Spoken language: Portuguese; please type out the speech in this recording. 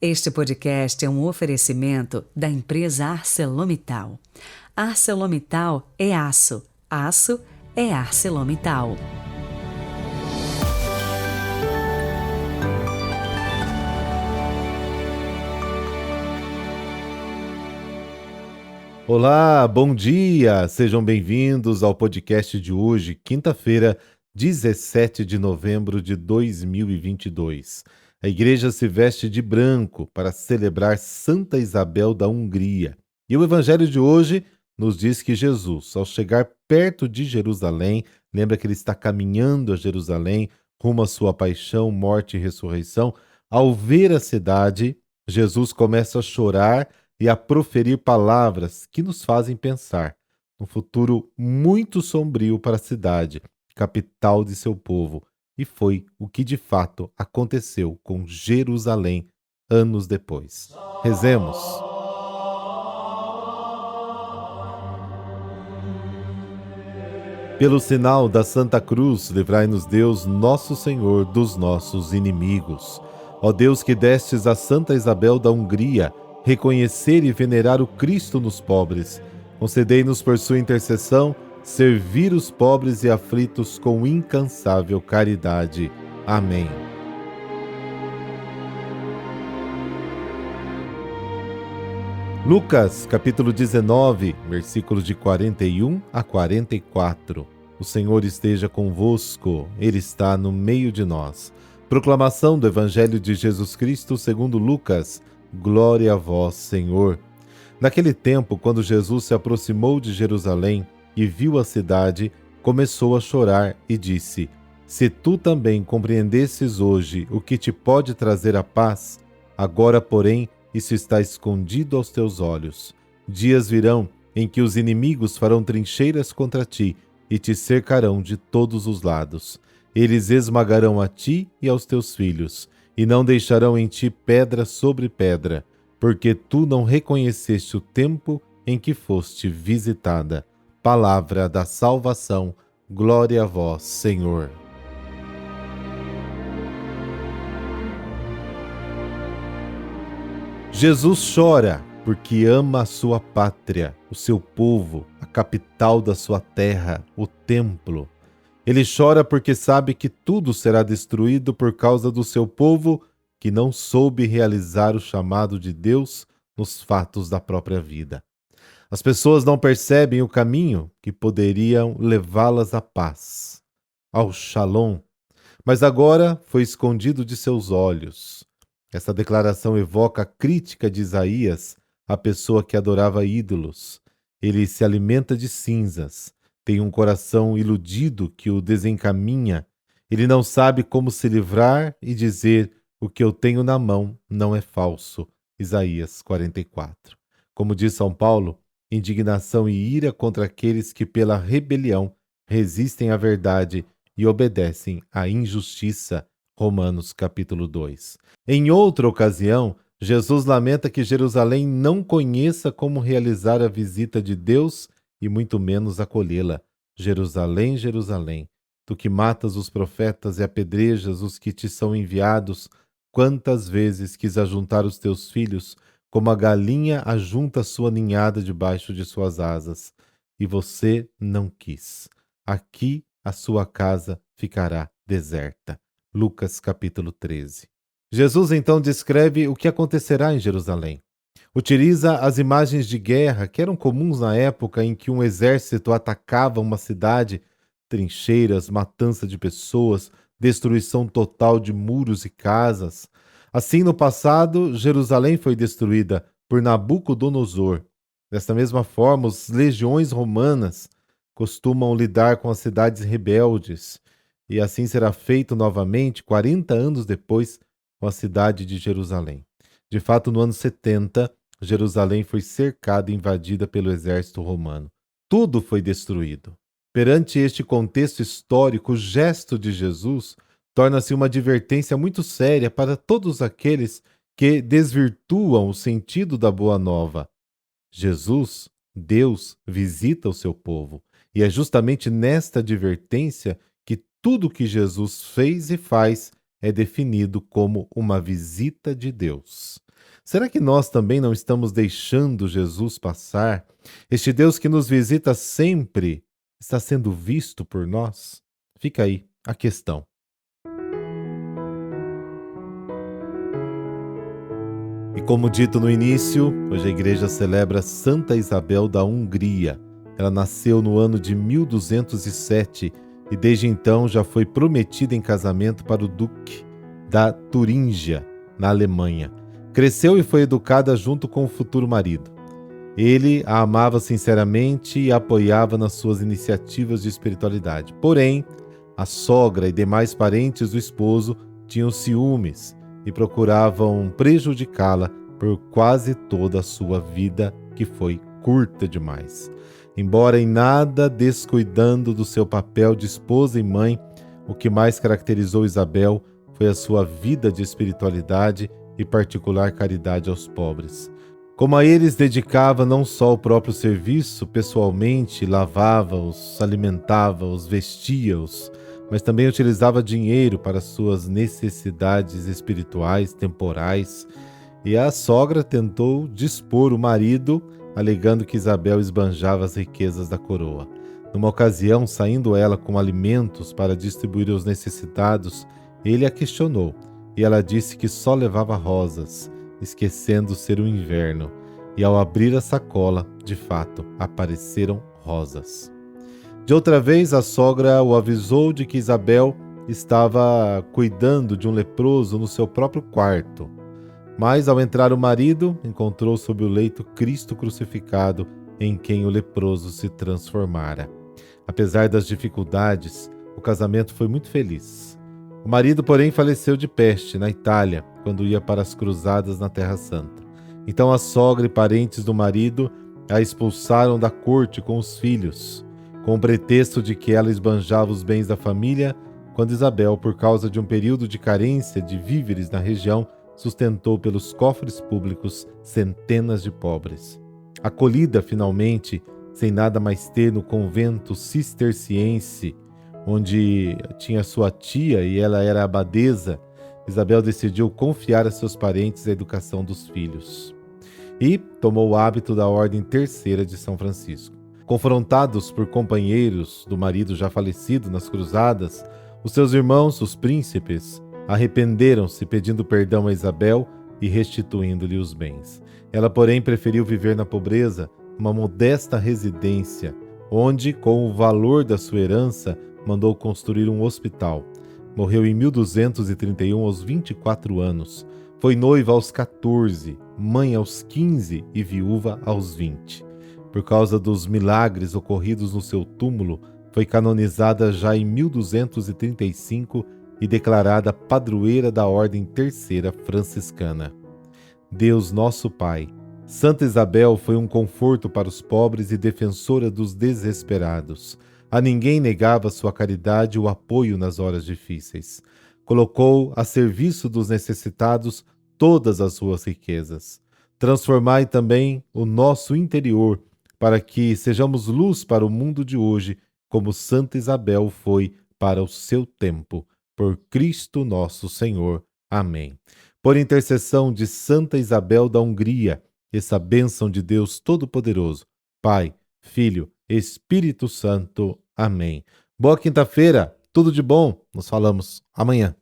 Este podcast é um oferecimento da empresa ArcelorMittal. ArcelorMittal é aço, aço é ArcelorMittal. Olá, bom dia! Sejam bem-vindos ao podcast de hoje, quinta-feira, 17 de novembro de 2022. A igreja se veste de branco para celebrar Santa Isabel da Hungria. E o evangelho de hoje nos diz que Jesus, ao chegar perto de Jerusalém, lembra que ele está caminhando a Jerusalém, rumo à sua paixão, morte e ressurreição. Ao ver a cidade, Jesus começa a chorar e a proferir palavras que nos fazem pensar num futuro muito sombrio para a cidade, capital de seu povo. E foi o que de fato aconteceu com Jerusalém anos depois. Rezemos. Pelo sinal da Santa Cruz, livrai-nos Deus, nosso Senhor, dos nossos inimigos. Ó Deus, que destes a Santa Isabel da Hungria reconhecer e venerar o Cristo nos pobres, concedei-nos por sua intercessão servir os pobres e aflitos com incansável caridade. Amém. Lucas, capítulo 19, versículos de 41 a 44. O Senhor esteja convosco, Ele está no meio de nós. Proclamação do Evangelho de Jesus Cristo segundo Lucas. Glória a vós, Senhor. Naquele tempo, quando Jesus se aproximou de Jerusalém e viu a cidade, começou a chorar e disse: Se tu também compreendesses hoje o que te pode trazer a paz, agora, porém, isso está escondido aos teus olhos. Dias virão em que os inimigos farão trincheiras contra ti e te cercarão de todos os lados. Eles esmagarão a ti e aos teus filhos, e não deixarão em ti pedra sobre pedra, porque tu não reconheceste o tempo em que foste visitada. Palavra da salvação, glória a vós, Senhor. Jesus chora porque ama a sua pátria, o seu povo, a capital da sua terra, o templo. Ele chora porque sabe que tudo será destruído por causa do seu povo que não soube realizar o chamado de Deus nos fatos da própria vida. As pessoas não percebem o caminho que poderiam levá-las à paz, ao Shalom, mas agora foi escondido de seus olhos. Essa declaração evoca a crítica de Isaías à pessoa que adorava ídolos. Ele se alimenta de cinzas, tem um coração iludido que o desencaminha. Ele não sabe como se livrar e dizer: o que eu tenho na mão não é falso. Isaías 44. Como diz São Paulo, indignação e ira contra aqueles que pela rebelião resistem à verdade e obedecem à injustiça. Romanos capítulo 2. Em outra ocasião, Jesus lamenta que Jerusalém não conheça como realizar a visita de Deus e muito menos acolhê-la. Jerusalém, Jerusalém, tu que matas os profetas e apedrejas os que te são enviados, quantas vezes quis ajuntar os teus filhos, como a galinha ajunta sua ninhada debaixo de suas asas, e você não quis. Aqui a sua casa ficará deserta. Lucas capítulo 13. Jesus então descreve o que acontecerá em Jerusalém. Utiliza as imagens de guerra que eram comuns na época em que um exército atacava uma cidade: trincheiras, matança de pessoas, destruição total de muros e casas. Assim, no passado, Jerusalém foi destruída por Nabucodonosor. Desta mesma forma, as legiões romanas costumam lidar com as cidades rebeldes, e assim será feito novamente 40 anos depois com a cidade de Jerusalém. De fato, no ano 70, Jerusalém foi cercada e invadida pelo exército romano. Tudo foi destruído. Perante este contexto histórico, o gesto de Jesus torna-se uma advertência muito séria para todos aqueles que desvirtuam o sentido da boa nova. Jesus, Deus, visita o seu povo, e é justamente nesta advertência que tudo que Jesus fez e faz é definido como uma visita de Deus. Será que nós também não estamos deixando Jesus passar? Este Deus que nos visita sempre está sendo visto por nós? Fica aí a questão. E como dito no início, hoje a igreja celebra Santa Isabel da Hungria. Ela nasceu no ano de 1207 e desde então já foi prometida em casamento para o duque da Turíngia, na Alemanha. Cresceu e foi educada junto com o futuro marido. Ele a amava sinceramente e a apoiava nas suas iniciativas de espiritualidade. Porém, a sogra e demais parentes do esposo tinham ciúmes e procuravam prejudicá-la por quase toda a sua vida, que foi curta demais. Embora em nada descuidando do seu papel de esposa e mãe, o que mais caracterizou Isabel foi a sua vida de espiritualidade e particular caridade aos pobres. Como a eles dedicava não só o próprio serviço, pessoalmente lavava-os, alimentava-os, vestia-os, mas também utilizava dinheiro para suas necessidades espirituais, temporais, e a sogra tentou dispor o marido, alegando que Isabel esbanjava as riquezas da coroa. Numa ocasião, saindo ela com alimentos para distribuir aos necessitados, ele a questionou, e ela disse que só levava rosas, esquecendo ser o inverno, e ao abrir a sacola, de fato, apareceram rosas. De outra vez, a sogra o avisou de que Isabel estava cuidando de um leproso no seu próprio quarto. Mas, ao entrar o marido, encontrou sob o leito Cristo crucificado, em quem o leproso se transformara. Apesar das dificuldades, o casamento foi muito feliz. O marido, porém, faleceu de peste na Itália, quando ia para as cruzadas na Terra Santa. Então a sogra e parentes do marido a expulsaram da corte com os filhos, com o pretexto de que ela esbanjava os bens da família, quando Isabel, por causa de um período de carência de víveres na região, sustentou pelos cofres públicos centenas de pobres. Acolhida finalmente, sem nada mais ter, no convento cisterciense, onde tinha sua tia e ela era abadesa, Isabel decidiu confiar a seus parentes a educação dos filhos. E tomou o hábito da Ordem Terceira de São Francisco. Confrontados por companheiros do marido já falecido nas cruzadas, os seus irmãos, os príncipes, arrependeram-se, pedindo perdão a Isabel e restituindo-lhe os bens. Ela, porém, preferiu viver na pobreza, uma modesta residência, onde, com o valor da sua herança, mandou construir um hospital. Morreu em 1231, aos 24 anos. Foi noiva aos 14, mãe aos 15 e viúva aos 20. Por causa dos milagres ocorridos no seu túmulo, foi canonizada já em 1235 e declarada padroeira da Ordem Terceira Franciscana. Deus nosso Pai, Santa Isabel foi um conforto para os pobres e defensora dos desesperados. A ninguém negava sua caridade e o apoio nas horas difíceis. Colocou a serviço dos necessitados todas as suas riquezas. Transformai também o nosso interior, para que sejamos luz para o mundo de hoje, como Santa Isabel foi para o seu tempo. Por Cristo nosso Senhor. Amém. Por intercessão de Santa Isabel da Hungria, essa bênção de Deus Todo-Poderoso, Pai, Filho, Espírito Santo. Amém. Boa quinta-feira, tudo de bom. Nos falamos amanhã.